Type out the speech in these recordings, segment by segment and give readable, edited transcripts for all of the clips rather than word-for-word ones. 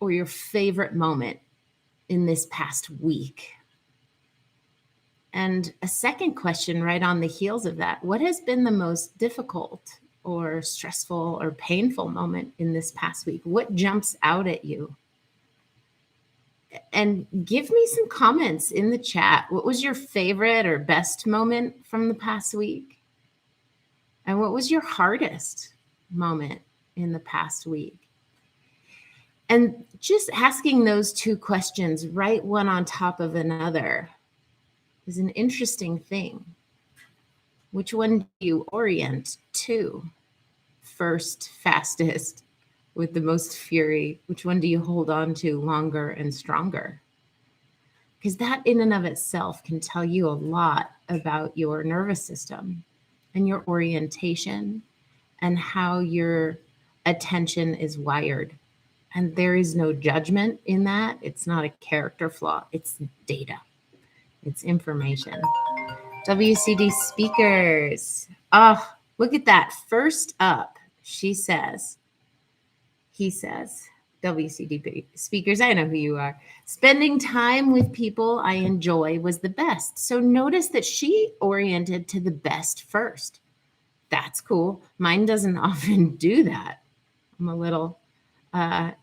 or your favorite moment in this past week? And a second question right on the heels of that, what has been the most difficult or stressful or painful moment in this past week? What jumps out at you? And give me some comments in the chat. What was your favorite or best moment from the past week? And what was your hardest moment in the past week? And just asking those two questions right one on top of another is an interesting thing. Which one do you orient to first, fastest, with the most fury? Which one do you hold on to longer and stronger? Because that in and of itself can tell you a lot about your nervous system and your orientation and how your attention is wired. And there is no judgment in that. It's not a character flaw. It's data. It's information. WCD speakers. Oh, look at that. First up, he says, WCD speakers, I know who you are. Spending time with people I enjoy was the best. So notice that she oriented to the best first. That's cool. Mine doesn't often do that. I'm a little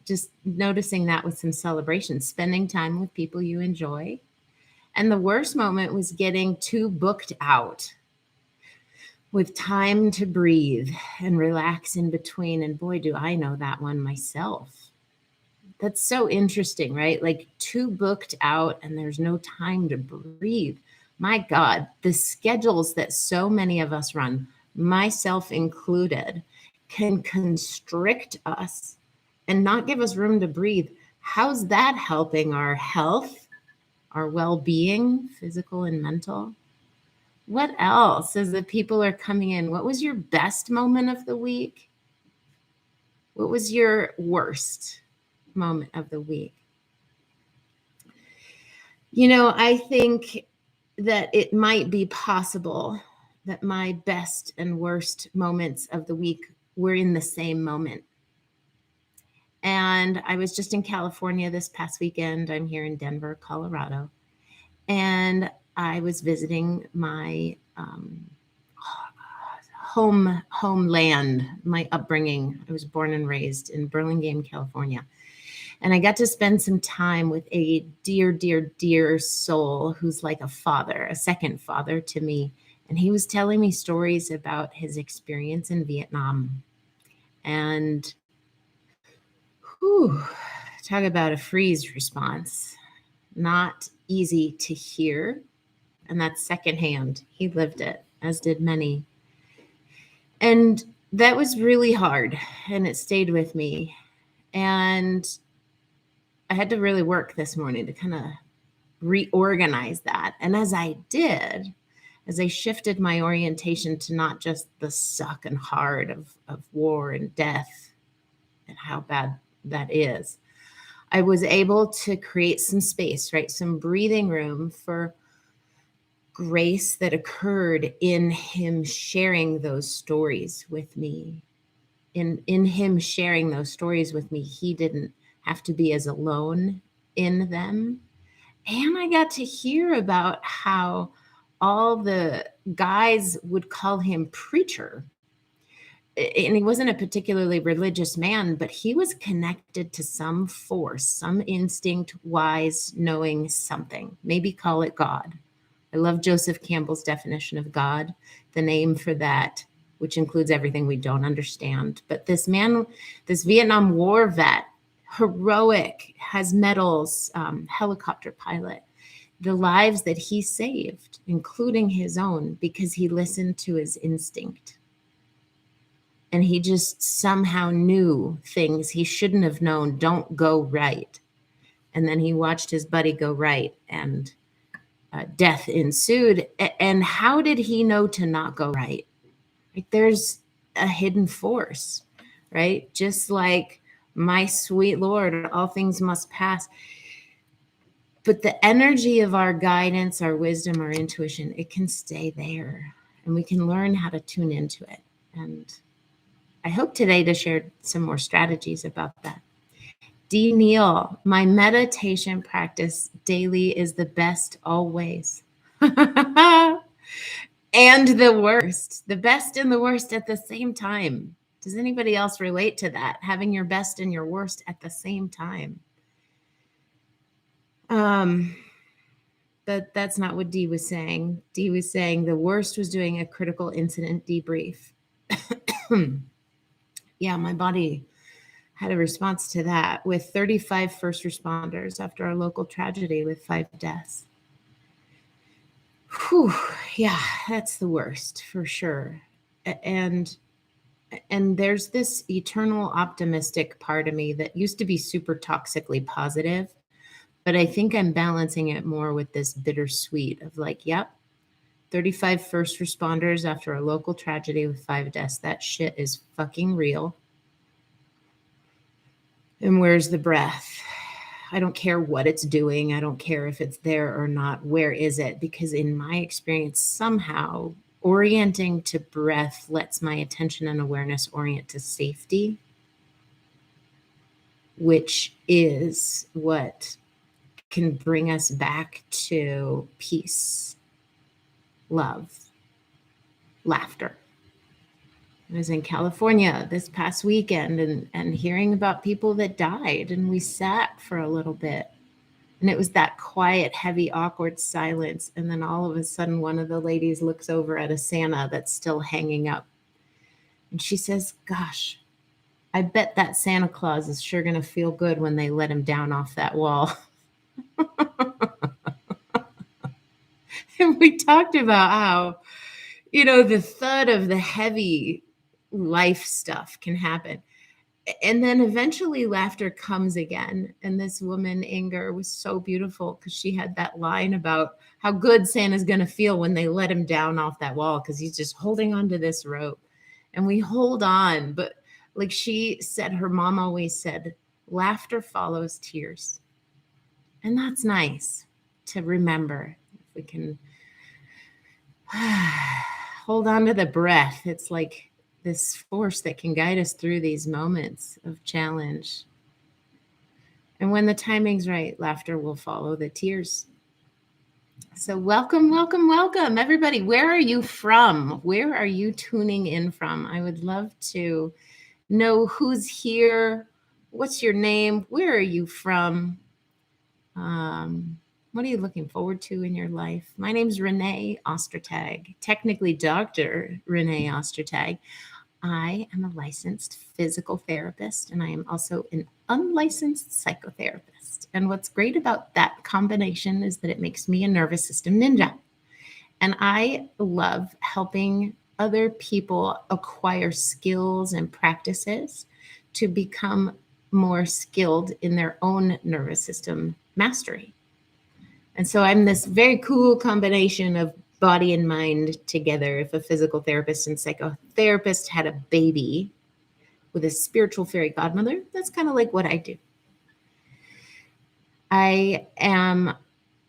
just noticing that with some celebration, spending time with people you enjoy. And the worst moment was getting too booked out with time to breathe and relax in between. And boy, do I know that one myself. That's so interesting, right? Like too booked out and there's no time to breathe. My God, the schedules that so many of us run, myself included, can constrict us and not give us room to breathe. How's that helping our health, our well-being, physical and mental? What else as the people are coming in? What was your best moment of the week? What was your worst moment of the week? You know, I think that it might be possible that my best and worst moments of the week were in the same moment. And I was just in California this past weekend. I'm here in Denver, Colorado. And I was visiting my homeland, my upbringing. I was born and raised in Burlingame, California. And I got to spend some time with a dear, dear, dear soul who's like a father, a second father to me. And he was telling me stories about his experience in Vietnam. And talk about a freeze response. Not easy to hear. And that's secondhand. He lived it, as did many. And that was really hard. And it stayed with me. And I had to really work this morning to kind of reorganize that. And as I did, as I shifted my orientation to not just the suck and hard of war and death and how bad that is, I was able to create some space, right? Some breathing room for grace that occurred in him sharing those stories with me. In him sharing those stories with me, he didn't have to be as alone in them. And I got to hear about how all the guys would call him preacher. And he wasn't a particularly religious man, but he was connected to some force, some instinct, wise, knowing something. Maybe call it God. I love Joseph Campbell's definition of God, the name for that, which includes everything we don't understand. But this man, this Vietnam War vet, heroic, has medals, helicopter pilot, the lives that he saved, including his own, because he listened to his instinct. And he just somehow knew things he shouldn't have known don't go right. And then he watched his buddy go right, and death ensued. And how did he know to not go right? Like, there's a hidden force, right? Just like my sweet Lord, all things must pass. But the energy of our guidance, our wisdom, our intuition, it can stay there. And we can learn how to tune into it. And I hope today to share some more strategies about that. D. Neal, my meditation practice daily is the best always. And the worst, the best and the worst at the same time. Does anybody else relate to that? Having your best and your worst at the same time. But that's not what Dee was saying. Dee was saying the worst was doing a critical incident debrief. Yeah, my body had a response to that with 35 first responders after our local tragedy with 5 deaths. Whew, yeah, that's the worst for sure. And there's this eternal optimistic part of me that used to be super toxically positive, but I think I'm balancing it more with this bittersweet of like, yep, 35 first responders after a local tragedy with 5 deaths. That shit is fucking real. And where's the breath? I don't care what it's doing. I don't care if it's there or not. Where is it? Because in my experience, somehow orienting to breath lets my attention and awareness orient to safety, which is what can bring us back to peace, love, laughter. I was in California this past weekend and hearing about people that died, and we sat for a little bit. And it was that quiet, heavy, awkward silence. And then all of a sudden, one of the ladies looks over at a Santa that's still hanging up. And she says, gosh, I bet that Santa Claus is sure going to feel good when they let him down off that wall. And we talked about how, the thud of the heavy life stuff can happen. And then eventually laughter comes again. And this woman, Inger, was so beautiful because she had that line about how good Santa's going to feel when they let him down off that wall because he's just holding onto this rope. And we hold on. But like she said, her mom always said, laughter follows tears. And that's nice to remember. If we can hold on to the breath. It's like this force that can guide us through these moments of challenge. And when the timing's right, laughter will follow the tears. So welcome, welcome, welcome, everybody. Where are you from? Where are you tuning in from? I would love to know who's here. What's your name? Where are you from? What are you looking forward to in your life? My name's Renee Ostertag, technically Dr. Renee Ostertag. I am a licensed physical therapist, and I am also an unlicensed psychotherapist. And what's great about that combination is that it makes me a nervous system ninja. And I love helping other people acquire skills and practices to become more skilled in their own nervous system mastery. And so I'm this very cool combination of body and mind together. If a physical therapist and psychotherapist had a baby with a spiritual fairy godmother, that's kind of like what I do. I am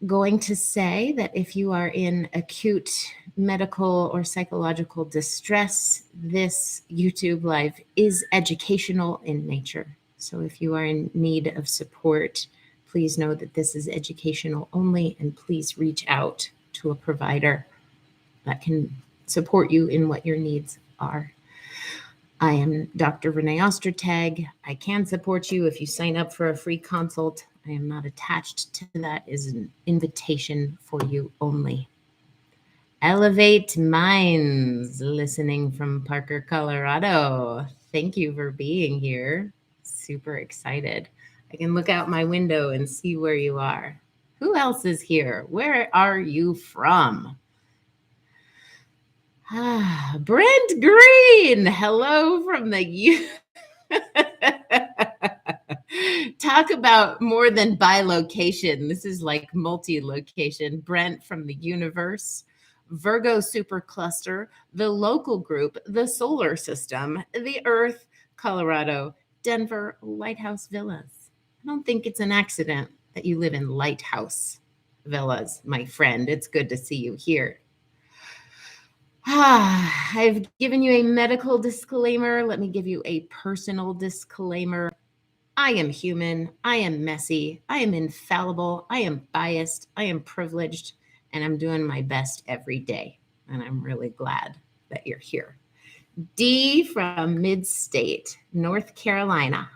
going to say that if you are in acute medical or psychological distress, this YouTube Live is educational in nature. So if you are in need of support, please know that this is educational only, and please reach out to a provider that can support you in what your needs are. I am Dr. Renee Ostertag. I can support you if you sign up for a free consult. I am not attached to that. It is an invitation for you only. Elevate Minds, listening from Parker, Colorado. Thank you for being here. Super excited. I can look out my window and see where you are. Who else is here? Where are you from? Brent Green. Hello from the Talk about more than bilocation. This is like multi-location. Brent from the universe, Virgo supercluster, the local group, the solar system, the Earth, Colorado, Denver, Lighthouse Villas. I don't think it's an accident that you live in Lighthouse Villas, my friend. It's good to see you here. I've given you a medical disclaimer. Let me give you a personal disclaimer. I am human. I am messy. I am infallible. I am biased. I am privileged. And I'm doing my best every day. And I'm really glad that you're here. D from Mid-State, North Carolina.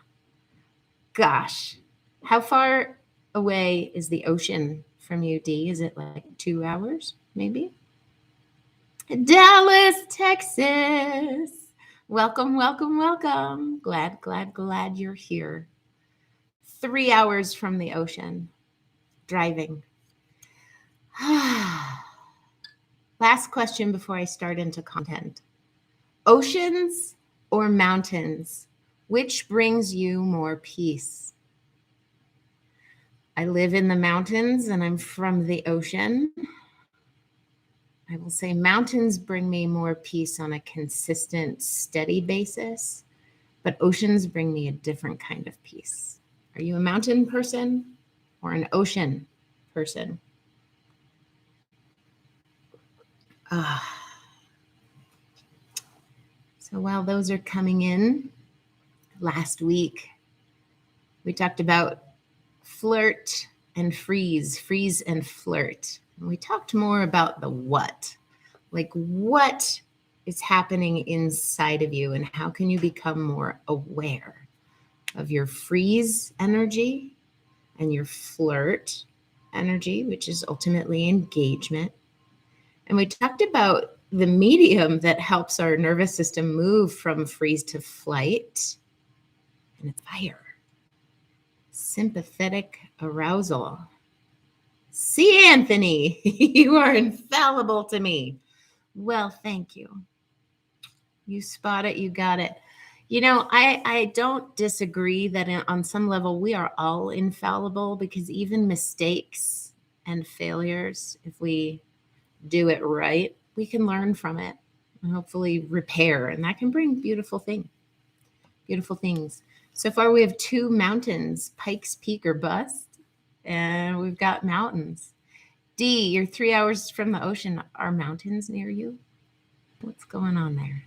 Gosh, how far away is the ocean from you, D? Is it like 2 hours, maybe? Dallas, Texas. Welcome, welcome, welcome. Glad you're here. 3 hours from the ocean, driving. Last question before I start into content. Oceans or mountains? Which brings you more peace? I live in the mountains and I'm from the ocean. I will say mountains bring me more peace on a consistent, steady basis, but oceans bring me a different kind of peace. Are you a mountain person or an ocean person? So while those are coming in, last week we talked about flirt and freeze and flirt. And we talked more about the what, like what is happening inside of you and how can you become more aware of your freeze energy and your flirt energy, which is ultimately engagement. And we talked about the medium that helps our nervous system move from freeze to flight, and it's fire. Sympathetic arousal. See, Anthony, you are infallible to me. Well, thank you. You spot it, you got it. You know, I don't disagree that on some level we are all infallible, because even mistakes and failures, if we do it right, we can learn from it and hopefully repair, and that can bring beautiful things. So far we have 2 mountains, Pikes Peak or bust, and we've got mountains. D, you're 3 hours from the ocean. Are mountains near you? What's going on there?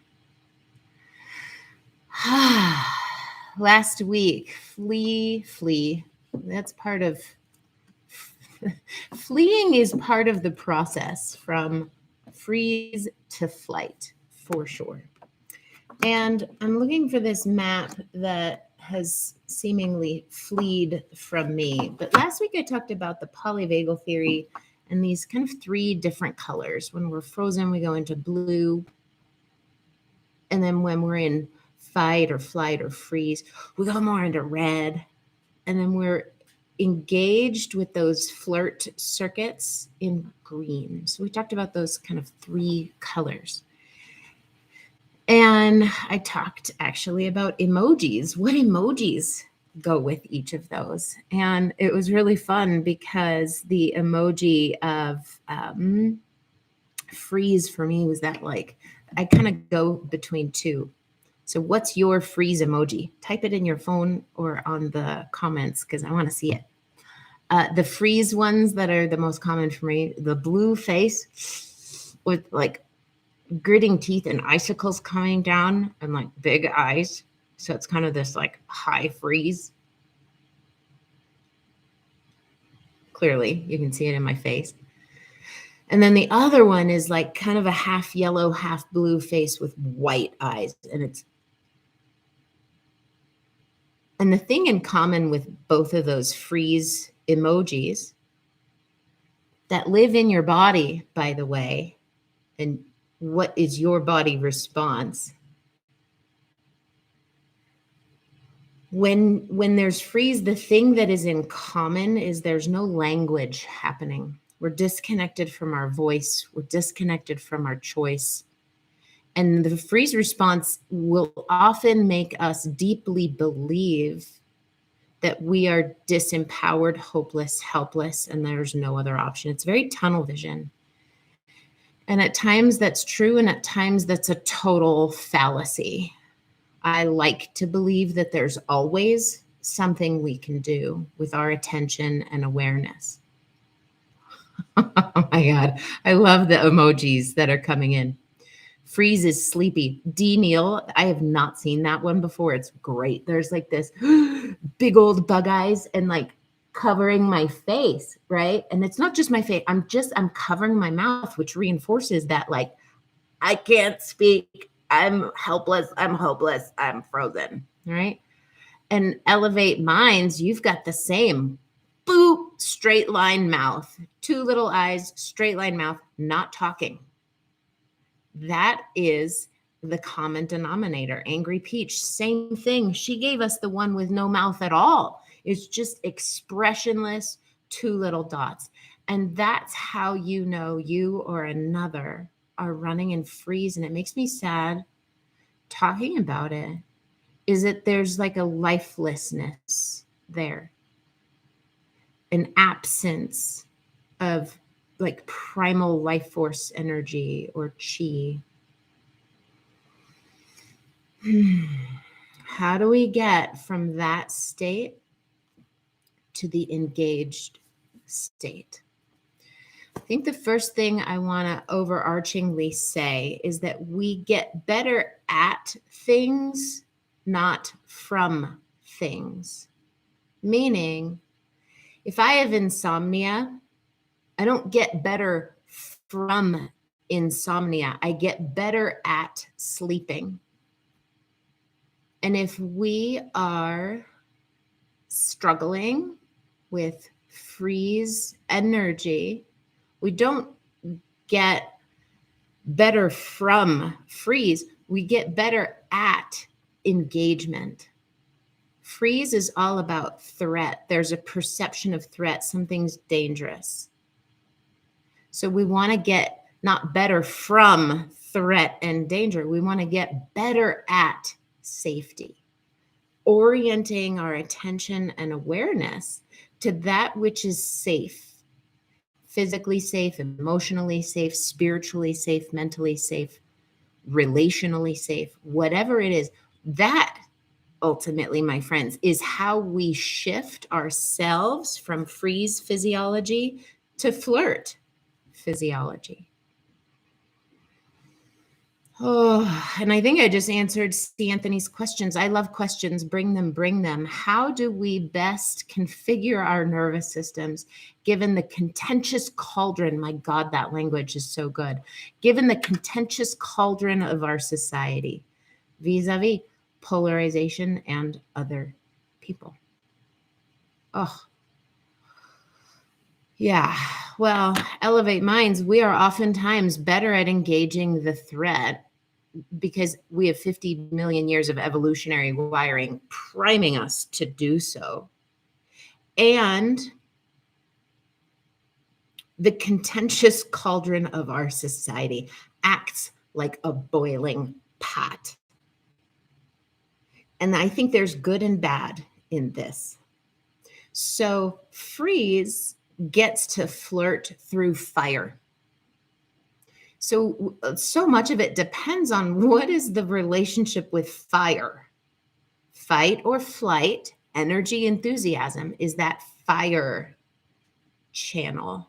Last week, flee. That's part of fleeing is part of the process from freeze to flight, for sure. And I'm looking for this map that has seemingly fleed from me. But last week I talked about the polyvagal theory and these kind of 3 different colors. When we're frozen, we go into blue. And then when we're in fight or flight or freeze, we go more into red. And then we're engaged with those flirt circuits in green. So we talked about those kind of 3 colors. And I talked actually about emojis. What emojis go with each of those? And it was really fun because the emoji of freeze for me was that, like, I kind of go between 2. So what's your freeze emoji? Type it in your phone or on the comments because I want to see it. The freeze ones that are the most common for me, the blue face with like gritting teeth and icicles coming down and like big eyes. So it's kind of this like high freeze. Clearly, you can see it in my face. And then the other one is like kind of a half yellow, half blue face with white eyes. And the thing in common with both of those freeze emojis that live in your body, by the way, and what is your body response? When there's freeze, the thing that is in common is there's no language happening. We're disconnected from our voice. We're disconnected from our choice. And the freeze response will often make us deeply believe that we are disempowered, hopeless, helpless, and there's no other option. It's very tunnel vision. And at times that's true, and at times that's a total fallacy. I like to believe that there's always something we can do with our attention and awareness. Oh my God, I love the emojis that are coming in. Freeze is sleepy. D. Neal, I have not seen that one before. It's great. There's like this big old bug eyes and like covering my face, right? And it's not just my face. I'm covering my mouth, which reinforces that like I can't speak. I'm helpless. I'm hopeless. I'm frozen, right? And elevate minds, you've got the same. Boop, straight line mouth, two little eyes, straight line mouth, not talking. That is the common denominator. Angry Peach, same thing. She gave us the one with no mouth at all. It's just expressionless, two little dots. And that's how you know you or another are running in freeze. And it makes me sad talking about it, is that there's like a lifelessness there, an absence of like primal life force energy or chi. How do we get from that state to the engaged state? I think the first thing I want to overarchingly say is that we get better at things, not from things. Meaning, if I have insomnia, I don't get better from insomnia. I get better at sleeping. And if we are struggling with freeze energy, we don't get better from freeze. We get better at engagement. Freeze is all about threat. There's a perception of threat. Something's dangerous. So we want to get not better from threat and danger. We want to get better at safety, orienting our attention and awareness to that which is safe, physically safe, emotionally safe, spiritually safe, mentally safe, relationally safe, whatever it is. That ultimately, my friends, is how we shift ourselves from freeze physiology to flirt physiology. Oh, and I think I just answered C. Anthony's questions. I love questions. Bring them, bring them. How do we best configure our nervous systems given the contentious cauldron? My God, that language is so good. Given the contentious cauldron of our society, vis-a-vis polarization and other people. Oh, yeah. Well, elevate minds, we are oftentimes better at engaging the threat because we have 50 million years of evolutionary wiring priming us to do so. And the contentious cauldron of our society acts like a boiling pot. And I think there's good and bad in this. So freeze gets to flirt through fire. So much of it depends on what is the relationship with fire. Fight or flight, energy, enthusiasm is that fire channel.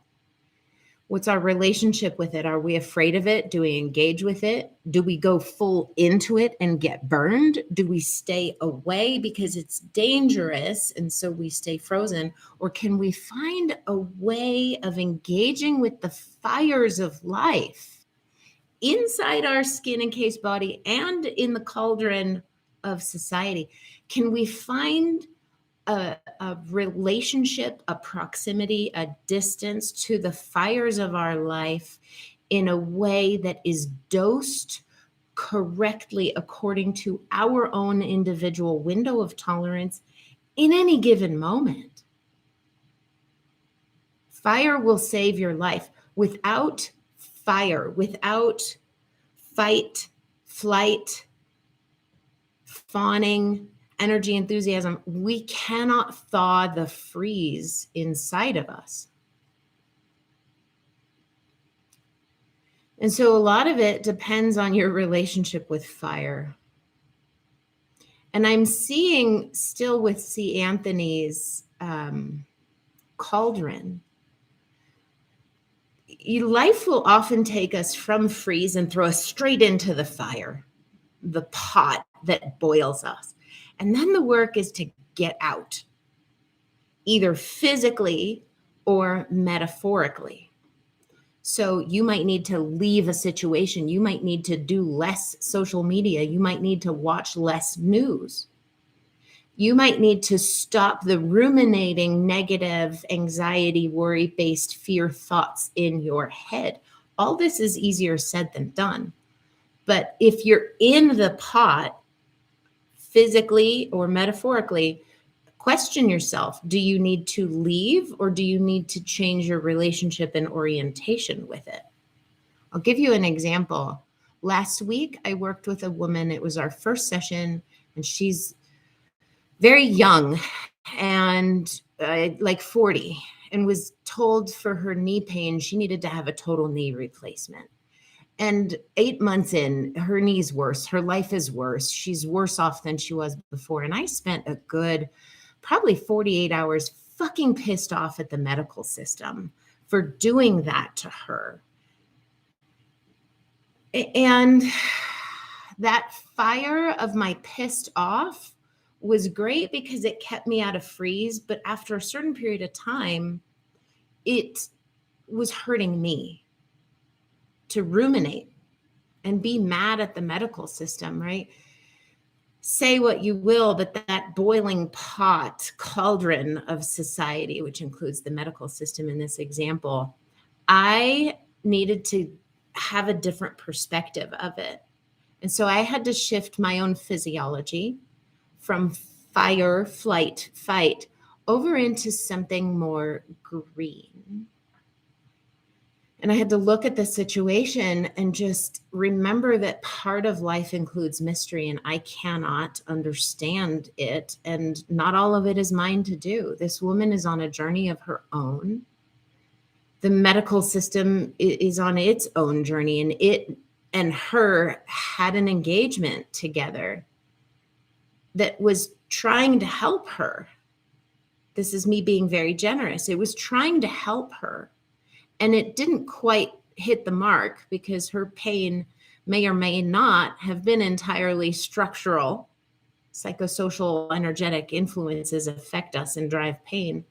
What's our relationship with it? Are we afraid of it? Do we engage with it? Do we go full into it and get burned? Do we stay away because it's dangerous and so we stay frozen? Or can we find a way of engaging with the fires of life inside our skin and case body and in the cauldron of society? Can we find a relationship, a proximity, a distance to the fires of our life in a way that is dosed correctly according to our own individual window of tolerance in any given moment? Fire will save your life. Without fire, without fight, flight, fawning, energy, enthusiasm, we cannot thaw the freeze inside of us. And so a lot of it depends on your relationship with fire. And I'm seeing still with C. Anthony's cauldron, life will often take us from freeze and throw us straight into the fire, the pot that boils us. And then the work is to get out, either physically or metaphorically. So you might need to leave a situation. You might need to do less social media. You might need to watch less news. You might need to stop the ruminating, negative, anxiety, worry-based fear thoughts in your head. All this is easier said than done. But if you're in the pot, physically or metaphorically, question yourself. Do you need to leave, or do you need to change your relationship and orientation with it? I'll give you an example. Last week, I worked with a woman. It was our first session, and she's very young and like 40, and was told for her knee pain, she needed to have a total knee replacement. And 8 months in, her knee's worse. Her life is worse. She's worse off than she was before. And I spent a good probably 48 hours fucking pissed off at the medical system for doing that to her. And that fire of my pissed off was great because it kept me out of freeze. But after a certain period of time, it was hurting me to ruminate and be mad at the medical system, right? Say what you will, but that boiling pot, cauldron of society, which includes the medical system in this example, I needed to have a different perspective of it. And so I had to shift my own physiology from fire, flight, fight over into something more green. And I had to look at the situation and just remember that part of life includes mystery, and I cannot understand it. And not all of it is mine to do. This woman is on a journey of her own. The medical system is on its own journey, and it and her had an engagement together that was trying to help her. This is me being very generous. It was trying to help her. And it didn't quite hit the mark because her pain may or may not have been entirely structural. Psychosocial, energetic influences affect us and drive pain.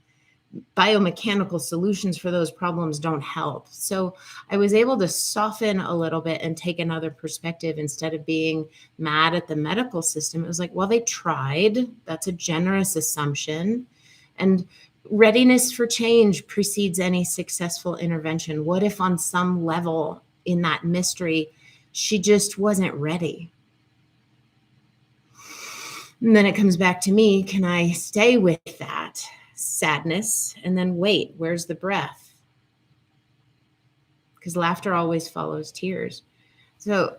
Biomechanical solutions for those problems don't help. So I was able to soften a little bit and take another perspective. Instead of being mad at the medical system, it was like, well, they tried. That's a generous assumption. And readiness for change precedes any successful intervention. What if on some level in that mystery, she just wasn't ready? And then it comes back to me. Can I stay with that sadness and then wait? Where's the breath? Because laughter always follows tears. So,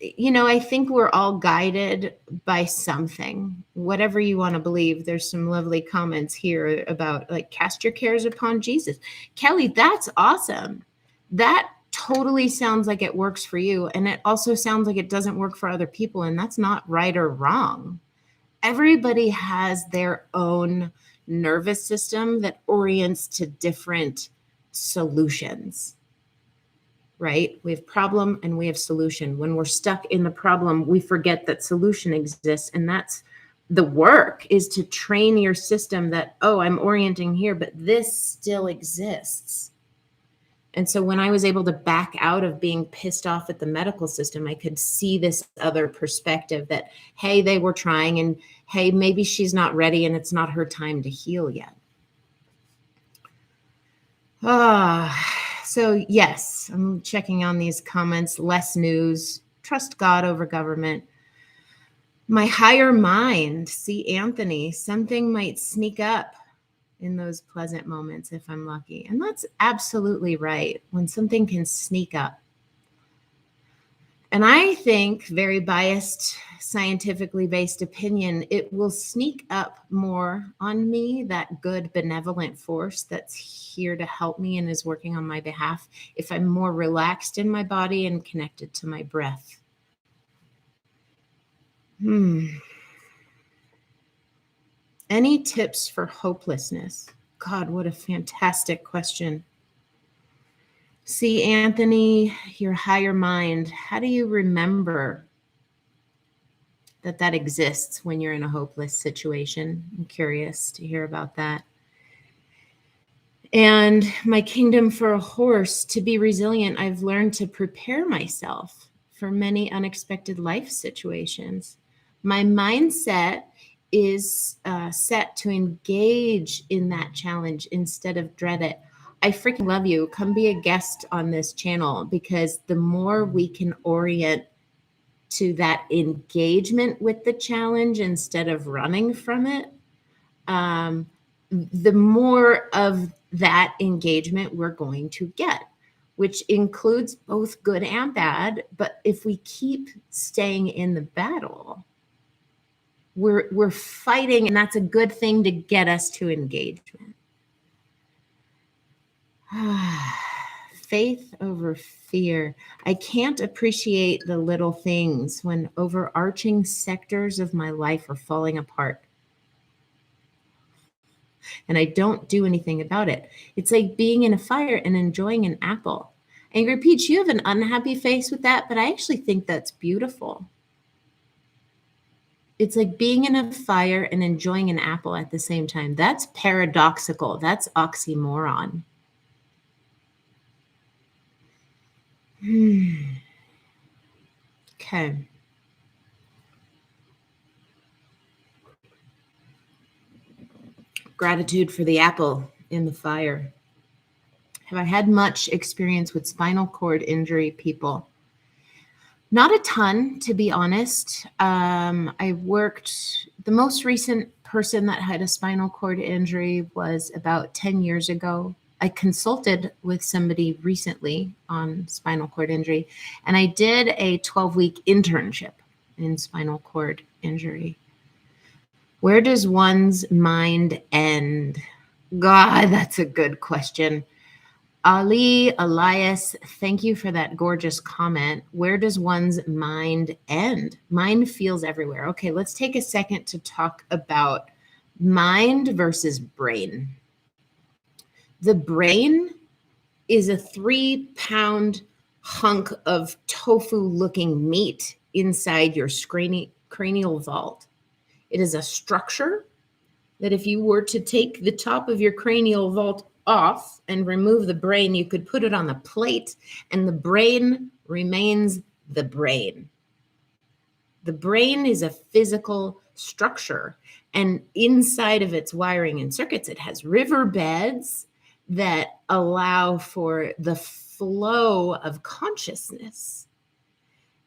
I think we're all guided by something, whatever you want to believe. There's some lovely comments here about like, cast your cares upon Jesus. Kelly, that's awesome. That totally sounds like it works for you. And it also sounds like it doesn't work for other people. And that's not right or wrong. Everybody has their own nervous system that orients to different solutions. Right? We have problem and we have solution. When we're stuck in the problem, we forget that solution exists. And that's the work, is to train your system that, oh, I'm orienting here, but this still exists. And so when I was able to back out of being pissed off at the medical system, I could see this other perspective that, hey, they were trying, and hey, maybe she's not ready and it's not her time to heal yet. So yes, I'm checking on these comments. Less news, trust God over government. My higher mind, see Anthony, something might sneak up in those pleasant moments if I'm lucky. And that's absolutely right, when something can sneak up. And I think, very biased, scientifically based opinion, it will sneak up more on me, that good benevolent force that's here to help me and is working on my behalf, if I'm more relaxed in my body and connected to my breath. Any tips for hopelessness? God, what a fantastic question. See, Anthony, your higher mind, how do you remember that exists when you're in a hopeless situation? I'm curious to hear about that. And my kingdom for a horse, to be resilient, I've learned to prepare myself for many unexpected life situations. My mindset is set to engage in that challenge instead of dread it. I freaking love you. Come be a guest on this channel, because the more we can orient to that engagement with the challenge instead of running from it, the more of that engagement we're going to get, which includes both good and bad. But if we keep staying in the battle, we're fighting, and that's a good thing to get us to engagement. Faith over fear. I can't appreciate the little things when overarching sectors of my life are falling apart, and I don't do anything about it. It's like being in a fire and enjoying an apple. Angry Peach, you have an unhappy face with that, but I actually think that's beautiful. It's like being in a fire and enjoying an apple at the same time. That's paradoxical. That's oxymoron. Okay. Gratitude for the apple in the fire. Have I had much experience with spinal cord injury people? Not a ton, to be honest. The most recent person that had a spinal cord injury was about 10 years ago. I consulted with somebody recently on spinal cord injury, and I did a 12-week internship in spinal cord injury. Where does one's mind end? God, that's a good question. Ali Elias, thank you for that gorgeous comment. Where does one's mind end? Mind feels everywhere. Okay, let's take a second to talk about mind versus brain. The brain is a 3-pound hunk of tofu-looking meat inside your cranial vault. It is a structure that if you were to take the top of your cranial vault off and remove the brain, you could put it on the plate, and the brain remains the brain. The brain is a physical structure, and inside of its wiring and circuits, it has riverbeds that allow for the flow of consciousness.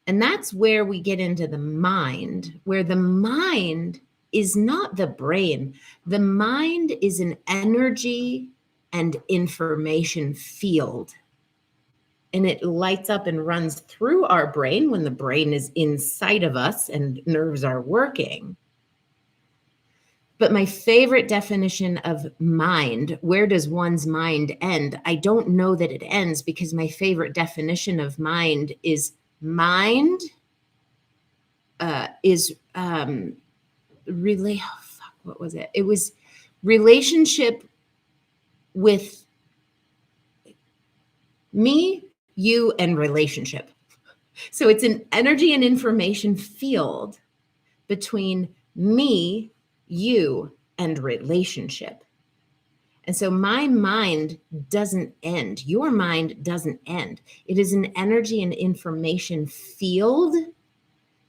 And that's where we get into the mind, where the mind is not the brain. The mind is an energy and information field. And it lights up and runs through our brain when the brain is inside of us and nerves are working. But my favorite definition of mind, where does one's mind end? I don't know that it ends, because my favorite definition of mind is what was it? It was relationship with me, you, and relationship. So it's an energy and information field between me, you, and relationship. And so my mind doesn't end. Your mind doesn't end. It is an energy and information field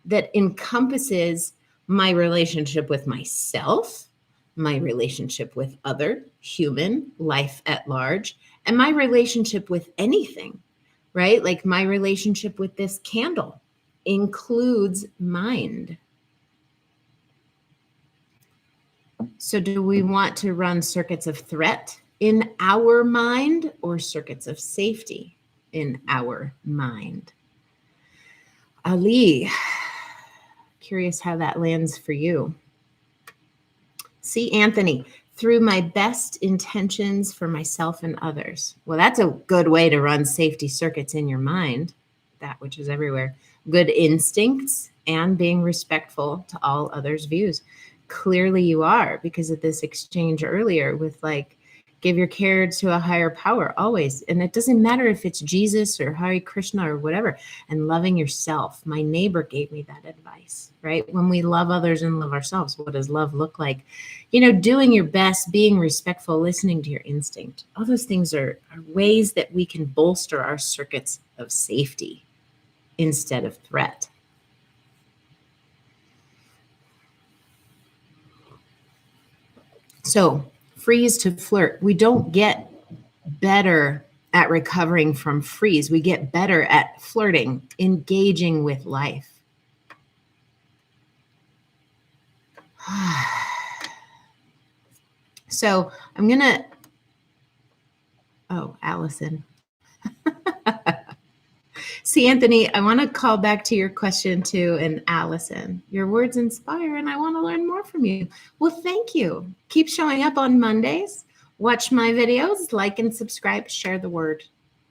that encompasses my relationship with myself, my relationship with other human life at large, and my relationship with anything, right? Like my relationship with this candle includes mind. So do we want to run circuits of threat in our mind or circuits of safety in our mind? Ali, curious how that lands for you. See, Anthony, through my best intentions for myself and others. Well, that's a good way to run safety circuits in your mind, that which is everywhere. Good instincts and being respectful to all others' views. Clearly you are, because of this exchange earlier with like Give your care to a higher power always. And it doesn't matter if it's Jesus or Hare Krishna or whatever. And loving yourself. My neighbor gave me that advice, right? When we love others and love ourselves, what does love look like? Doing your best, being respectful, listening to your instinct. All those things are ways that we can bolster our circuits of safety instead of threat. So, freeze to flirt. We don't get better at recovering from freeze. We get better at flirting, engaging with life. So I'm going to, Allison. See, Anthony, I want to call back to your question too. And Allison, your words inspire and I want to learn more from you. Well, thank you. Keep showing up on Mondays. Watch my videos, like and subscribe, share the word,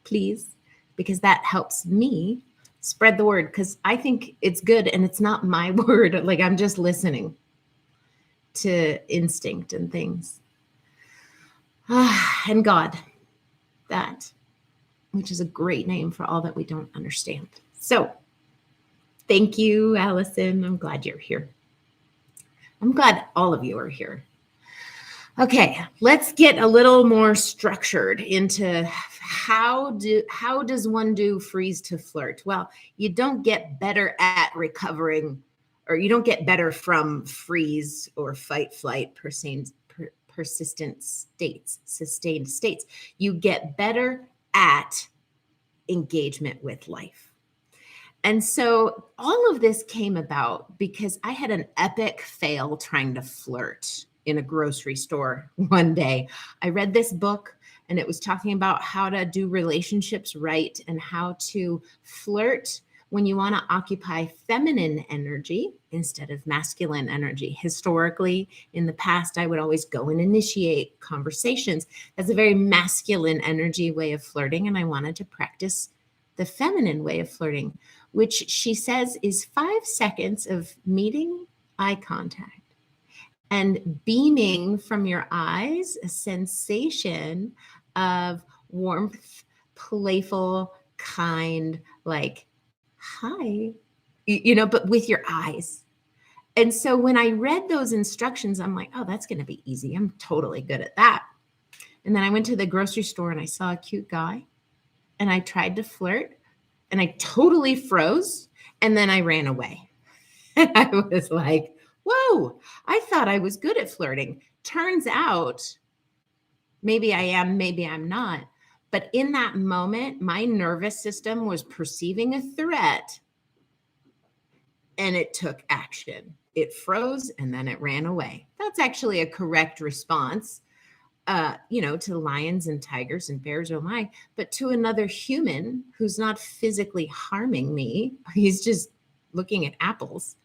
please, because that helps me spread the word because I think it's good and it's not my word. Like I'm just listening to instinct and things. And God, that, which is a great name for all that we don't understand. So thank you, Allison. I'm glad you're here. I'm glad all of you are here. Okay, let's get a little more structured into how does one do freeze to flirt? Well, you don't get better at recovering, or you don't get better from freeze or fight, flight, persistent states, sustained states. You get better at engagement with life. And so all of this came about because I had an epic fail trying to flirt in a grocery store one day. I read this book and it was talking about how to do relationships right and how to flirt when you want to occupy feminine energy instead of masculine energy. Historically, in the past, I would always go and initiate conversations. That's a very masculine energy way of flirting, and I wanted to practice the feminine way of flirting, which she says is 5 seconds of meeting eye contact and beaming from your eyes a sensation of warmth, playful, kind, like, hi, but with your eyes. And so when I read those instructions, I'm like, oh, that's going to be easy. I'm totally good at that. And then I went to the grocery store and I saw a cute guy and I tried to flirt and I totally froze and then I ran away. And I was like, whoa, I thought I was good at flirting. Turns out maybe I am, maybe I'm not. But in that moment, my nervous system was perceiving a threat and it took action. It froze and then it ran away. That's actually a correct response, to lions and tigers and bears, oh my, but to another human who's not physically harming me, he's just looking at apples.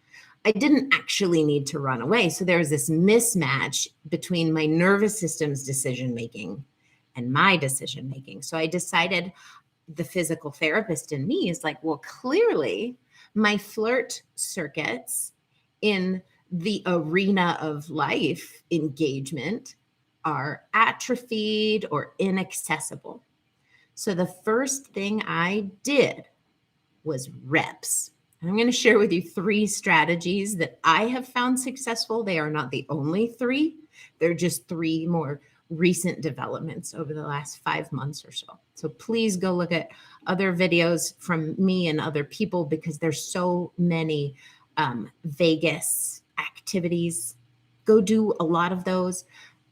I didn't actually need to run away. So there was this mismatch between my nervous system's decision-making and my decision-making. So I decided, the physical therapist in me is like, well, clearly my flirt circuits in the arena of life engagement are atrophied or inaccessible. So the first thing I did was reps. And I'm going to share with you 3 strategies that I have found successful. They are not the only 3. They're just 3 more recent developments over the last 5 months or so. So please go look at other videos from me and other people because there's so many Vegas activities. Go do a lot of those.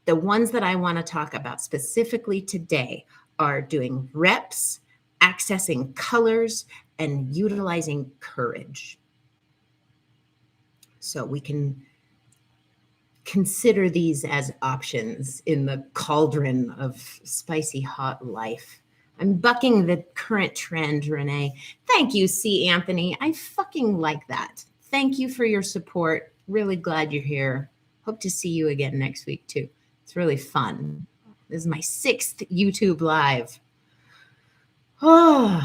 The ones that I want to talk about specifically today are doing reps, accessing colors, and utilizing courage. So we can consider these as options in the cauldron of spicy hot life. I'm bucking the current trend, Renee. Thank you, C. Anthony. I fucking like that. Thank you for your support. Really glad you're here. Hope to see you again next week too. It's really fun. This is my 6th YouTube live. Oh,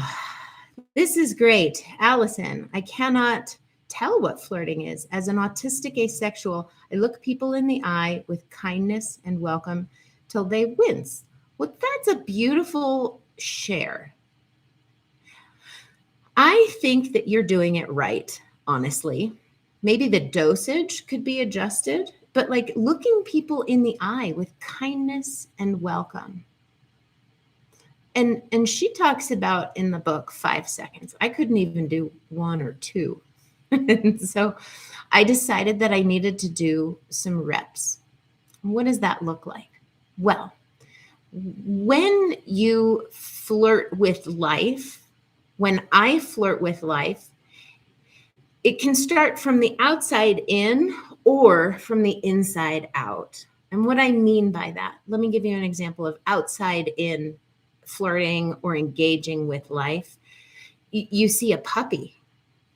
this is great. Allison, I cannot tell what flirting is. As an autistic asexual, I look people in the eye with kindness and welcome till they wince. Well, that's a beautiful share. I think that you're doing it right, honestly. Maybe the dosage could be adjusted, but like looking people in the eye with kindness and welcome. And she talks about in the book 5 seconds. I couldn't even do 1 or 2. And so I decided that I needed to do some reps. What does that look like? Well, when you flirt with life, when I flirt with life, it can start from the outside in or from the inside out. And what I mean by that, let me give you an example of outside in flirting or engaging with life. You see a puppy,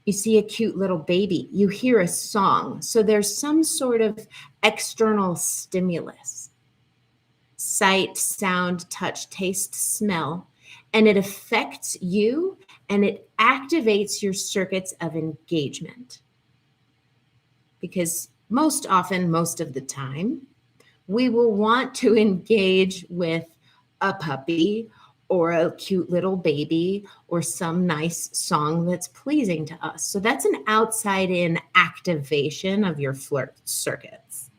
you see a cute little baby, you hear a song. So there's some sort of external stimulus, sight, sound, touch, taste, smell, and it affects you and it activates your circuits of engagement. Because most often, most of the time, we will want to engage with a puppy or a cute little baby or some nice song that's pleasing to us. So that's an outside in activation of your flirt circuits.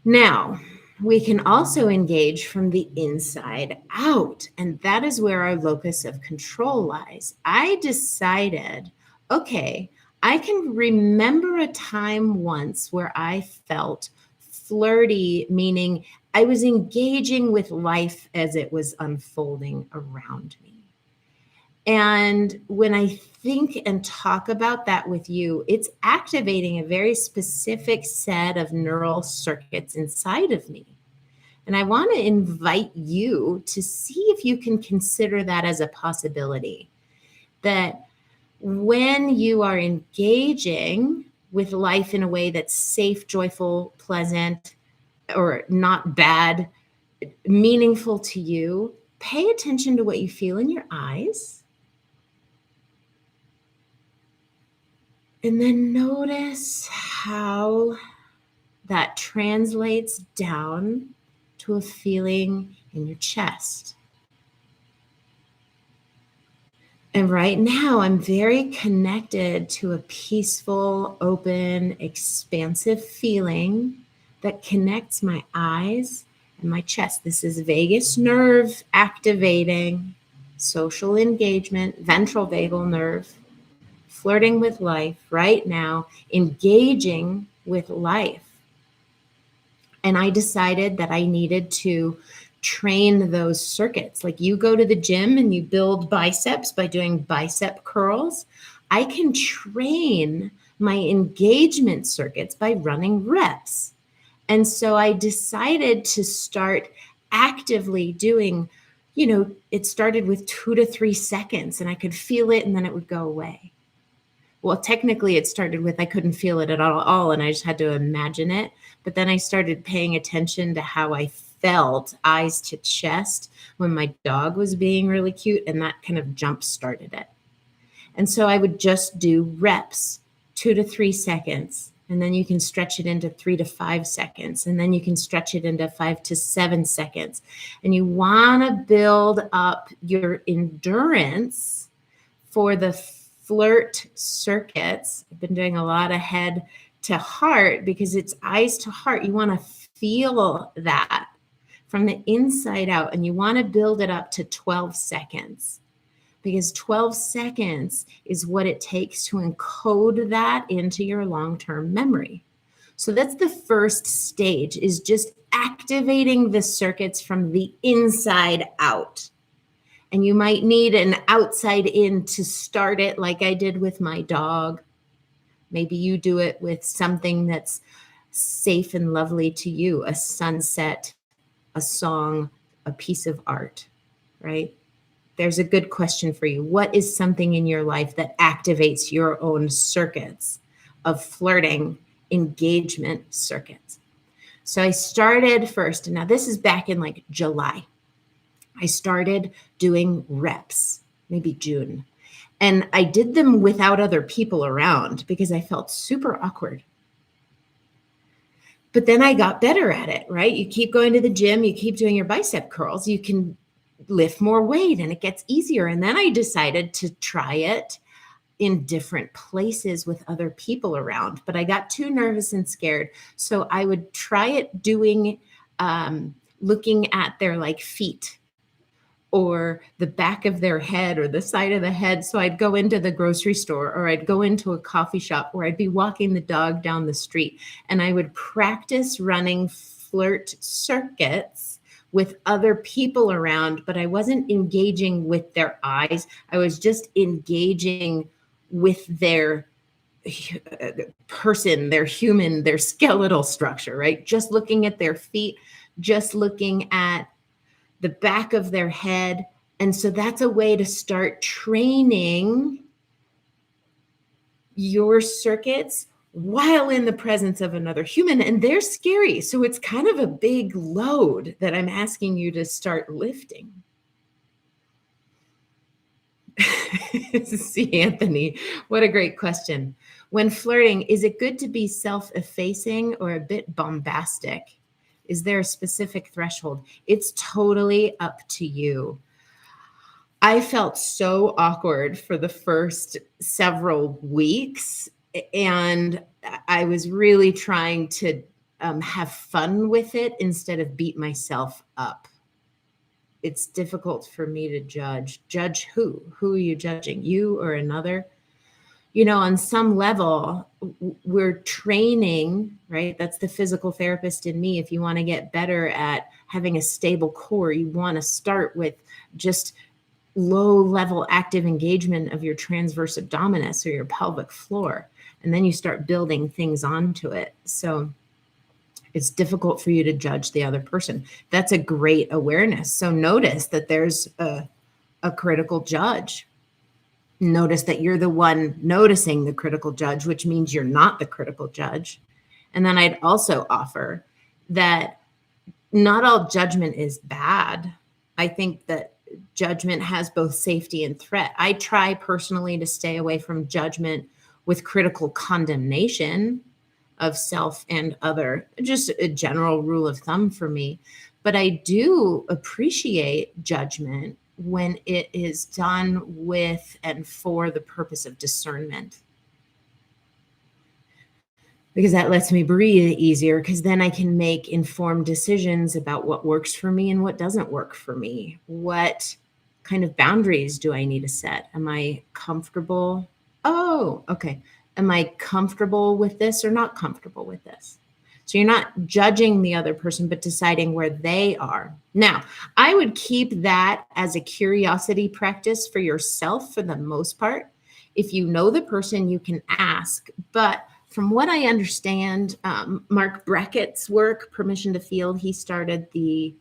Now, we can also engage from the inside out, and that is where our locus of control lies. I decided, okay, I can remember a time once where I felt flirty, meaning I was engaging with life as it was unfolding around me. And when I think and talk about that with you, it's activating a very specific set of neural circuits inside of me. And I want to invite you to see if you can consider that as a possibility. That when you are engaging with life in a way that's safe, joyful, pleasant, or not bad, meaningful to you, pay attention to what you feel in your eyes. And then notice how that translates down to a feeling in your chest. And right now, I'm very connected to a peaceful, open, expansive feeling that connects my eyes and my chest. This is vagus nerve activating, social engagement, ventral vagal nerve, flirting with life right now, engaging with life. And I decided that I needed to train those circuits. Like you go to the gym and you build biceps by doing bicep curls. I can train my engagement circuits by running reps. And so I decided to start actively doing, it started with 2 to 3 seconds and I could feel it and then it would go away. Well, technically it started with I couldn't feel it at all and I just had to imagine it. But then I started paying attention to how I felt eyes to chest when my dog was being really cute, and that kind of jump started it. And so I would just do reps, 2 to 3 seconds, and then you can stretch it into 3 to 5 seconds, and then you can stretch it into 5 to 7 seconds. And you want to build up your endurance for the flirt circuits. I've been doing a lot of head to heart because it's eyes to heart. You want to feel that from the inside out, and you want to build it up to 12 seconds because 12 seconds is what it takes to encode that into your long-term memory. So that's the first stage, is just activating the circuits from the inside out. And you might need an outside in to start it, like I did with my dog. Maybe you do it with something that's safe and lovely to you, a sunset, a song, a piece of art, right? There's a good question for you. What is something in your life that activates your own circuits of flirting, engagement circuits? So I started first, and now this is back in like July. I started doing reps, maybe June. And I did them without other people around because I felt super awkward. But then I got better at it, right? You keep going to the gym, you keep doing your bicep curls, you can lift more weight and it gets easier. And then I decided to try it in different places with other people around, but I got too nervous and scared. So I would try it doing, looking at their like feet or the back of their head or the side of the head. So I'd go into the grocery store or I'd go into a coffee shop or I'd be walking the dog down the street and I would practice running flirt circuits with other people around, but I wasn't engaging with their eyes. I was just engaging with their person, their human, their skeletal structure, right? Just looking at their feet, just looking at the back of their head. And so that's a way to start training your circuits while in the presence of another human. And they're scary. So it's kind of a big load that I'm asking you to start lifting. See, Anthony, what a great question. When flirting, is it good to be self-effacing or a bit bombastic? Is there a specific threshold? It's totally up to you. I felt so awkward for the first several weeks, and I was really trying to have fun with it instead of beat myself up. It's difficult for me to judge. Judge who? Who are you judging? You or another? You know, on some level, we're training, right? That's the physical therapist in me. If you want to get better at having a stable core, you want to start with just low level active engagement of your transverse abdominis or your pelvic floor. And then you start building things onto it. So it's difficult for you to judge the other person. That's a great awareness. So notice that there's a critical judge. Notice that you're the one noticing the critical judge, which means you're not the critical judge. And then I'd also offer that not all judgment is bad. I think that judgment has both safety and threat. I try personally to stay away from judgment with critical condemnation of self and other, just a general rule of thumb for me. But I do appreciate judgment when it is done with and for the purpose of discernment. Because that lets me breathe easier, because then I can make informed decisions about what works for me and what doesn't work for me. What kind of boundaries do I need to set? Am I comfortable? Oh, okay. Am I comfortable with this or not comfortable with this? So you're not judging the other person, but deciding where they are. Now, I would keep that as a curiosity practice for yourself for the most part. If you know the person, you can ask. But from what I understand, Mark Brackett's work, Permission to Feel, he started the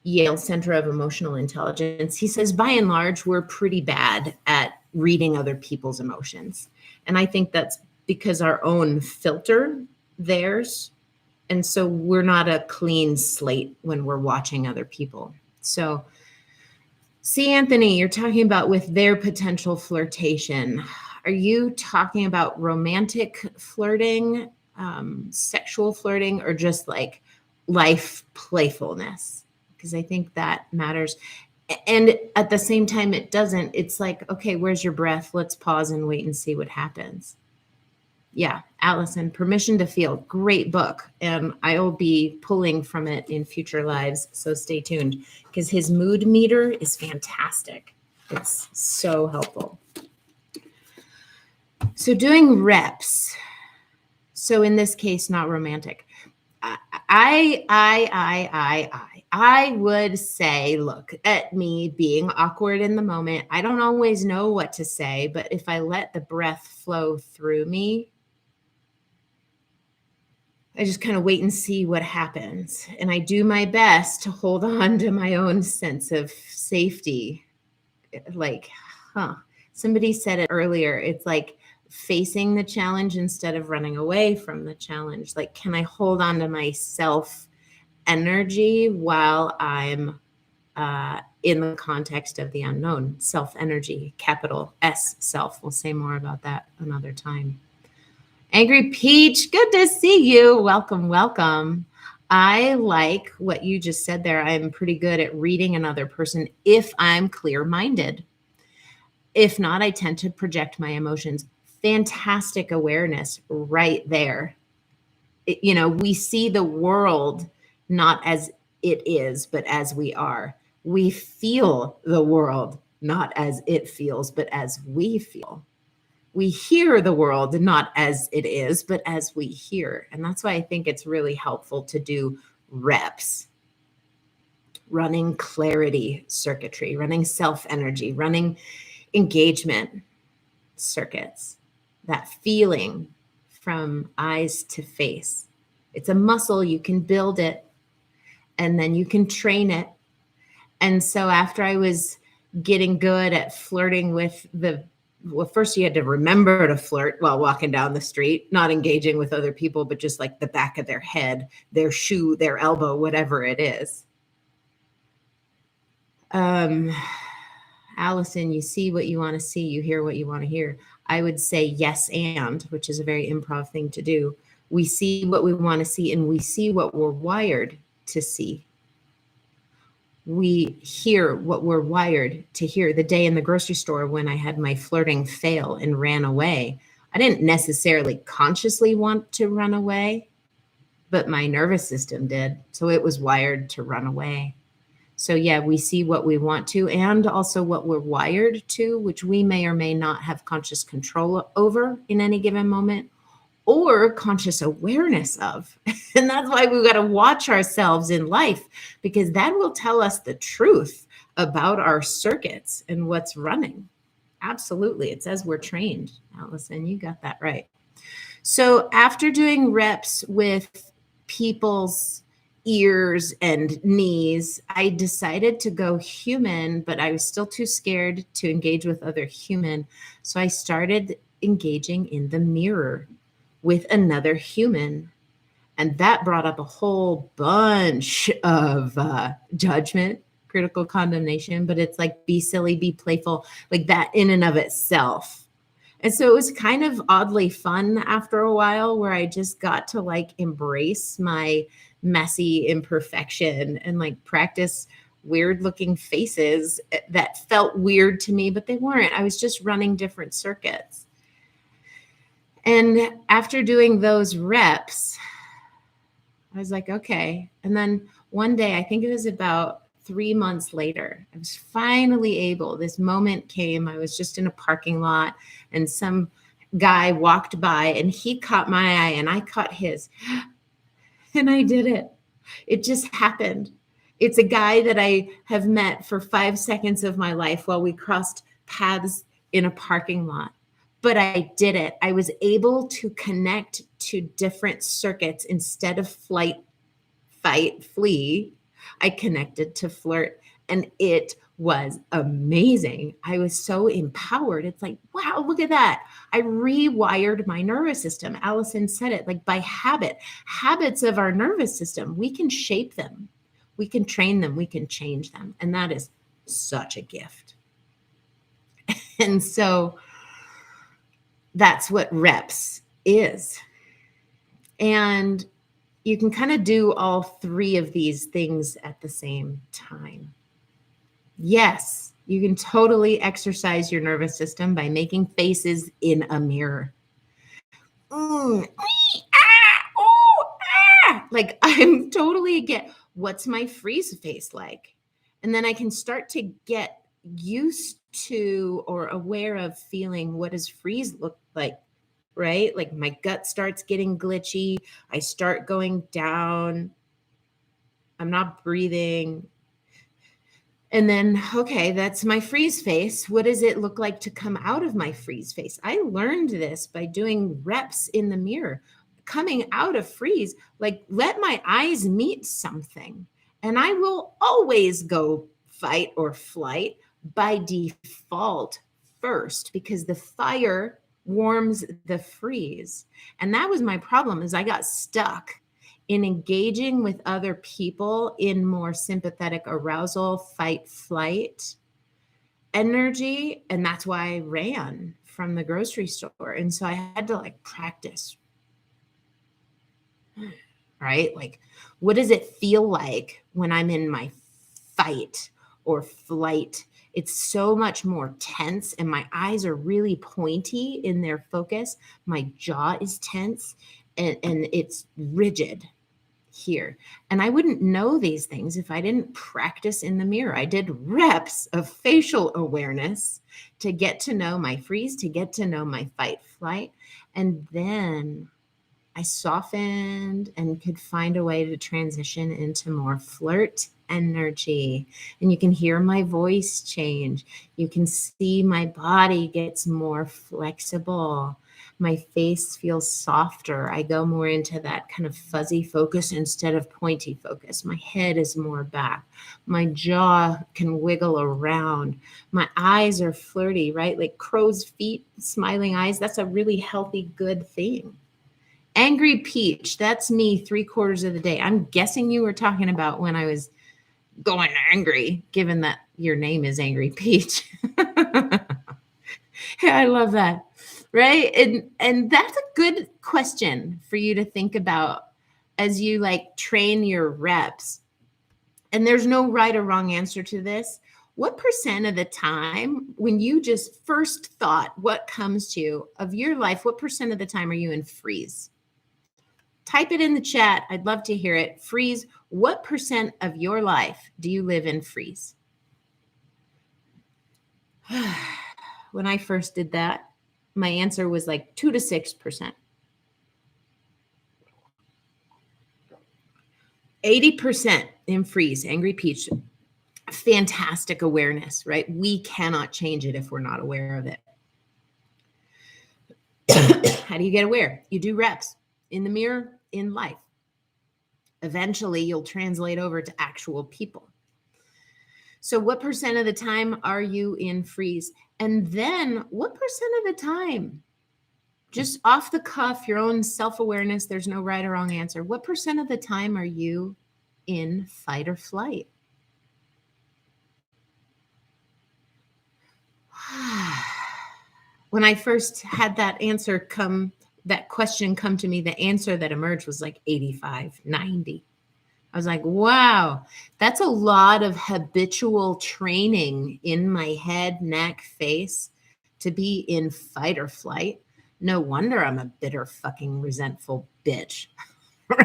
Yale Center of Emotional Intelligence. He says, by and large, we're pretty bad at reading other people's emotions. And I think that's because our own filter theirs. And so we're not a clean slate when we're watching other people. So see, Anthony, you're talking about with their potential flirtation. Are you talking about romantic flirting, sexual flirting, or just like life playfulness? Because I think that matters. And at the same time, it doesn't. It's like, okay, where's your breath? Let's pause and wait and see what happens. Yeah, Allison, Permission to Feel, great book. And I will be pulling from it in future lives. So stay tuned, because his mood meter is fantastic. It's so helpful. So doing reps. So in this case, not romantic. I would say, look at me being awkward in the moment. I don't always know what to say, but if I let the breath flow through me, I just kind of wait and see what happens. And I do my best to hold on to my own sense of safety. Like, somebody said it earlier. It's like facing the challenge instead of running away from the challenge. Like, can I hold on to my self energy while I'm in the context of the unknown? Self energy, capital S, self. We'll say more about that another time. Angry Peach, good to see you. Welcome, welcome. I like what you just said there. I'm pretty good at reading another person if I'm clear-minded. If not, I tend to project my emotions. Fantastic awareness right there. We see the world not as it is, but as we are. We feel the world not as it feels, but as we feel. We hear the world not as it is, but as we hear. And that's why I think it's really helpful to do reps, running clarity circuitry, running self energy, running engagement circuits, that feeling from eyes to face. It's a muscle, you can build it and then you can train it. And so after I was getting good at flirting with first you had to remember to flirt while walking down the street, not engaging with other people, but just like the back of their head, their shoe, their elbow, whatever it is. Allison, you see what you want to see, you hear what you want to hear. I would say yes, and, which is a very improv thing to do. We see what we want to see, and we see what we're wired to see. We hear what we're wired to hear. The day in the grocery store when I had my flirting fail and ran away, I didn't necessarily consciously want to run away, but my nervous system did. So it was wired to run away. So yeah, we see what we want to and also what we're wired to, which we may or may not have conscious control over in any given moment or conscious awareness of. And that's why we've got to watch ourselves in life, because that will tell us the truth about our circuits and what's running. Absolutely. It says we're trained. Allison, you got that right. So after doing reps with people's ears and knees, I decided to go human, but I was still too scared to engage with other human. So I started engaging in the mirror with another human. And that brought up a whole bunch of judgment, critical condemnation, but it's like, be silly, be playful, like that in and of itself. And so it was kind of oddly fun after a while, where I just got to like embrace my messy imperfection and like practice weird looking faces that felt weird to me, but they weren't. I was just running different circuits. And after doing those reps, I was like, okay. And then one day, I think it was about 3 months later, I was finally able, this moment came, I was just in a parking lot and some guy walked by and he caught my eye and I caught his. And I did it. It just happened. It's a guy that I have met for 5 seconds of my life while we crossed paths in a parking lot. But I did it. I was able to connect to different circuits instead of flight, fight, flee. I connected to flirt and it was amazing. I was so empowered. It's like, wow, look at that. I rewired my nervous system. Allison said it, like by habits of our nervous system. We can shape them. We can train them. We can change them. And that is such a gift. And so that's what reps is. And you can kind of do all 3 of these things at the same time. Yes, you can totally exercise your nervous system by making faces in a mirror. Like I'm totally get, what's my freeze face like? And then I can start to get used to or aware of feeling, what does freeze look like? Right? Like my gut starts getting glitchy. I start going down. I'm not breathing. And then, okay, that's my freeze face. What does it look like to come out of my freeze face? I learned this by doing reps in the mirror. Coming out of freeze, like let my eyes meet something. And I will always go fight or flight by default first, because the fire warms the freeze. And that was my problem, is I got stuck in engaging with other people in more sympathetic arousal, fight, flight energy. And that's why I ran from the grocery store. And so I had to like practice right? Like, what does it feel like when I'm in my fight or flight? It's so much more tense, and my eyes are really pointy in their focus. My jaw is tense, and it's rigid here. And I wouldn't know these things if I didn't practice in the mirror. I did reps of facial awareness to get to know my freeze, to get to know my fight flight. And then I softened and could find a way to transition into more flirt energy. And you can hear my voice change. You can see my body gets more flexible. My face feels softer. I go more into that kind of fuzzy focus instead of pointy focus. My head is more back. My jaw can wiggle around. My eyes are flirty, right? Like crow's feet, smiling eyes. That's a really healthy, good thing. Angry Peach, that's me 3/4 of the day. I'm guessing you were talking about when I was going angry, given that your name is Angry Peach. I love that. Right? And that's a good question for you to think about as you like train your reps. And there's no right or wrong answer to this. What percent of the time, when you just first thought what comes to you of your life, what percent of the time are you in freeze? Type it in the chat. I'd love to hear it. Freeze. What percent of your life do you live in freeze? When I first did that, my answer was like 2 to 6%. 80% in freeze, Angry Peach. Fantastic awareness, right? We cannot change it if we're not aware of it. How do you get aware? You do reps in the mirror, in life. Eventually, you'll translate over to actual people. So what percent of the time are you in freeze? And then what percent of the time, just off the cuff, your own self-awareness, there's no right or wrong answer. What percent of the time are you in fight or flight? When I first had that question come to me, the answer that emerged was like 85, 90. I was like, wow, that's a lot of habitual training in my head, neck, face to be in fight or flight. No wonder I'm a bitter, fucking resentful bitch,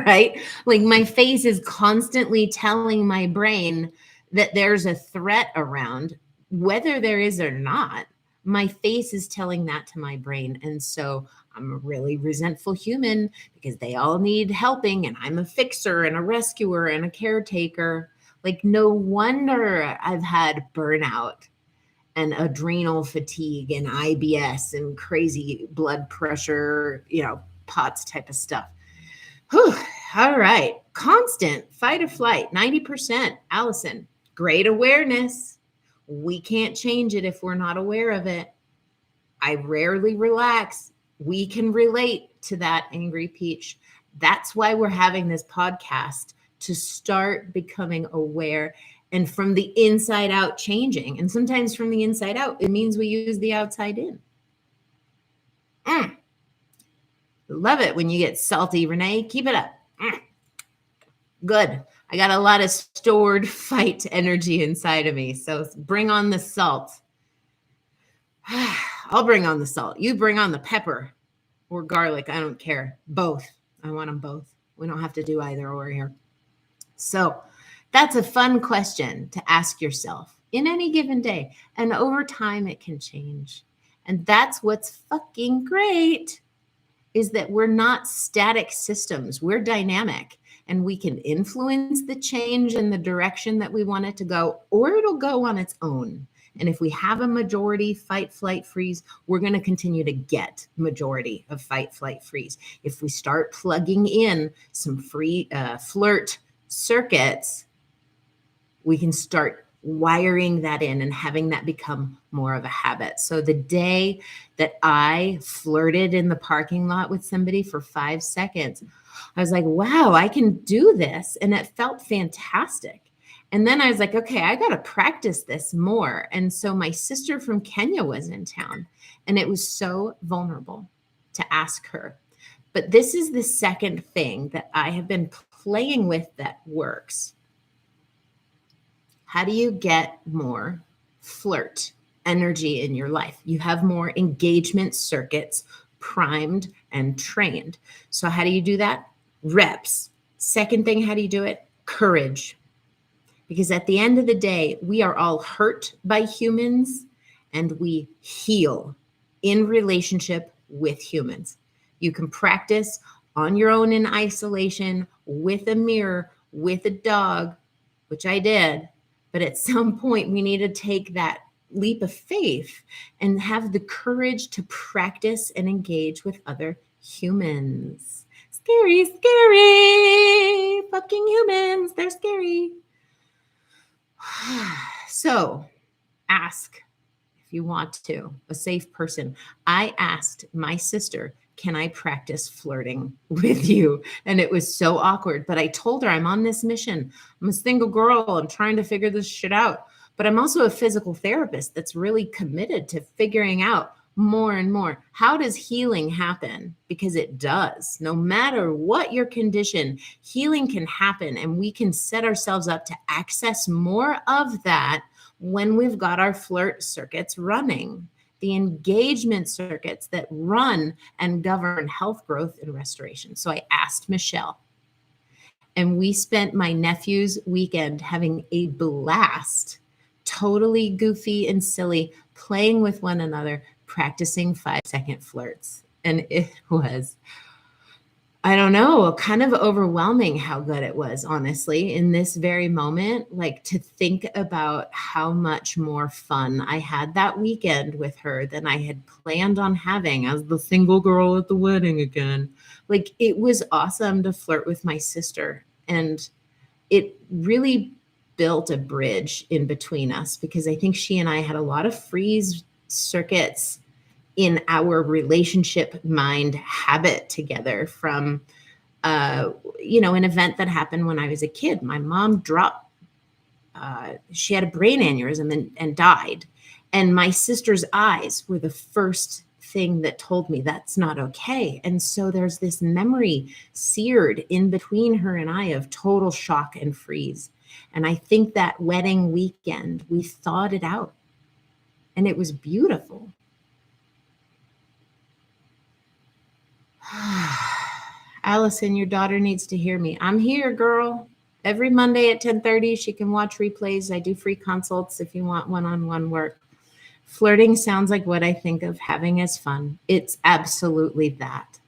right? Like my face is constantly telling my brain that there's a threat around, whether there is or not. My face is telling that to my brain. And so I'm a really resentful human because they all need helping and I'm a fixer and a rescuer and a caretaker. Like no wonder I've had burnout and adrenal fatigue and IBS and crazy blood pressure, POTS type of stuff. Whew. All right. Constant fight or flight, 90%. Allison, great awareness. We can't change it if we're not aware of it. I rarely relax. We can relate to that, Angry Peach. That's why we're having this podcast, to start becoming aware and from the inside out changing. And sometimes from the inside out, it means we use the outside in. Love it when you get salty, Renee. Keep it up. Good. I got a lot of stored fight energy inside of me. So bring on the salt. I'll bring on the salt. You bring on the pepper or garlic. I don't care. Both. I want them both. We don't have to do either or here. So that's a fun question to ask yourself in any given day. And over time, it can change. And that's what's fucking great, is that we're not static systems. We're dynamic. And we can influence the change in the direction that we want it to go, or it'll go on its own. And if we have a majority fight, flight, freeze, we're going to continue to get majority of fight, flight, freeze. If we start plugging in some free flirt circuits, we can start wiring that in and having that become more of a habit. So the day that I flirted in the parking lot with somebody for 5 seconds, I was like, wow, I can do this. And it felt fantastic. And then I was like, okay, I got to practice this more. And so my sister from Kenya was in town, and it was so vulnerable to ask her. But this is the second thing that I have been playing with that works. How do you get more flirt energy in your life? You have more engagement circuits primed and trained. So, how do you do that? Reps. Second thing, how do you do it? Courage. Because at the end of the day, we are all hurt by humans and we heal in relationship with humans. You can practice on your own in isolation with a mirror, with a dog, which I did. But at some point, we need to take that leap of faith and have the courage to practice and engage with other humans. Scary, scary. Fucking humans. They're scary. So ask if you want to, a safe person. I asked my sister, can I practice flirting with you? And it was so awkward, but I told her I'm on this mission. I'm a single girl. I'm trying to figure this shit out. But I'm also a physical therapist that's really committed to figuring out more and more. How does healing happen? Because it does. No matter what your condition, healing can happen, and we can set ourselves up to access more of that when we've got our flirt circuits running, the engagement circuits that run and govern health, growth, and restoration. So I asked Michelle, and we spent my nephew's weekend having a blast, totally goofy and silly, playing with one another, practicing 5-second flirts. And it was, I don't know, kind of overwhelming how good it was, honestly, in this very moment. Like, to think about how much more fun I had that weekend with her than I had planned on having as the single girl at the wedding again. Like, it was awesome to flirt with my sister. And it really built a bridge in between us, because I think she and I had a lot of freeze circuits in our relationship mind habit together from, an event that happened when I was a kid. My mom dropped, she had a brain aneurysm and died. And my sister's eyes were the first thing that told me that's not okay. And so there's this memory seared in between her and I of total shock and freeze. And I think that wedding weekend, we thawed it out, and it was beautiful. Allison, your daughter needs to hear me. I'm here, girl. Every Monday at 10:30, she can watch replays. I do free consults if you want one-on-one work. Flirting sounds like what I think of having as fun. It's absolutely that.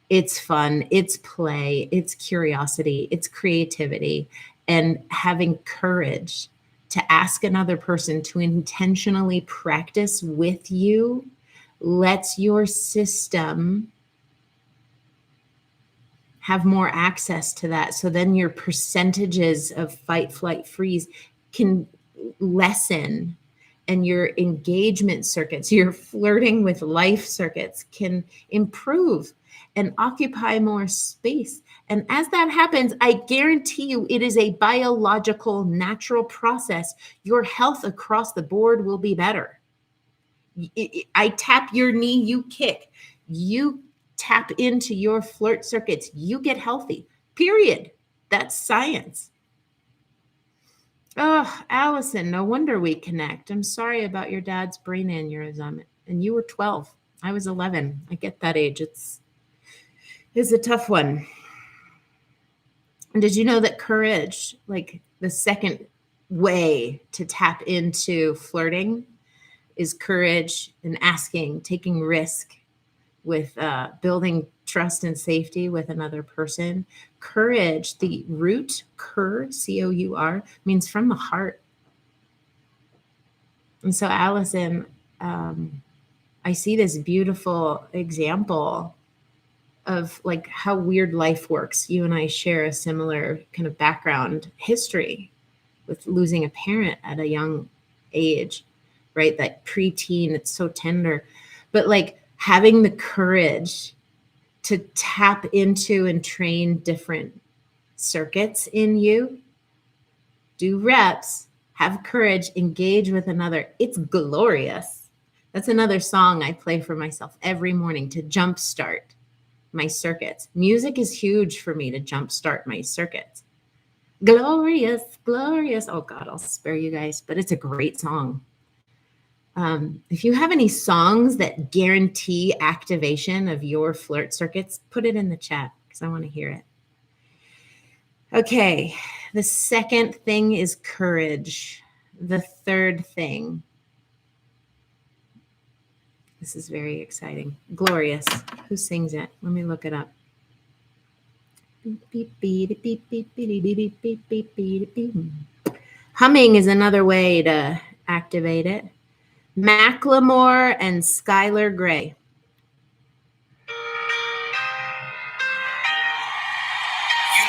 It's fun, it's play, it's curiosity, it's creativity, and having courage to ask another person to intentionally practice with you lets your system have more access to that. So then your percentages of fight, flight, freeze can lessen, and your engagement circuits, your flirting with life circuits can improve and occupy more space. And as that happens, I guarantee you it is a biological, natural process. Your health across the board will be better. I tap your knee, you kick. You tap into your flirt circuits, you get healthy, period. That's science. Oh, Allison, no wonder we connect. I'm sorry about your dad's brain aneurysm. And you were 12. I was 11. I get that age. It's a tough one. And did you know that courage, like the second way to tap into flirting, is courage and asking, taking risk with building trust and safety with another person? Courage, the root cur, C-O-U-R, means from the heart. And so, Allison, I see this beautiful example of like how weird life works. You and I share a similar kind of background history with losing a parent at a young age, right? That preteen, it's so tender. But like having the courage to tap into and train different circuits in you, do reps, have courage, engage with another. It's glorious. That's another song I play for myself every morning to jumpstart my circuits. Music is huge for me to jumpstart my circuits. Glorious, glorious. Oh God, I'll spare you guys, but it's a great song. If you have any songs that guarantee activation of your flirt circuits, put it in the chat because I want to hear it. Okay, the second thing is courage. The third thing, this is very exciting. Glorious. Who sings it? Let me look it up. Humming is another way to activate it. Macklemore and Skylar Grey. You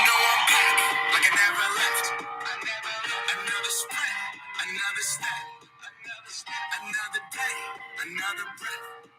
know I'm back, like I never left. Another sprint, another step, another day, another breath.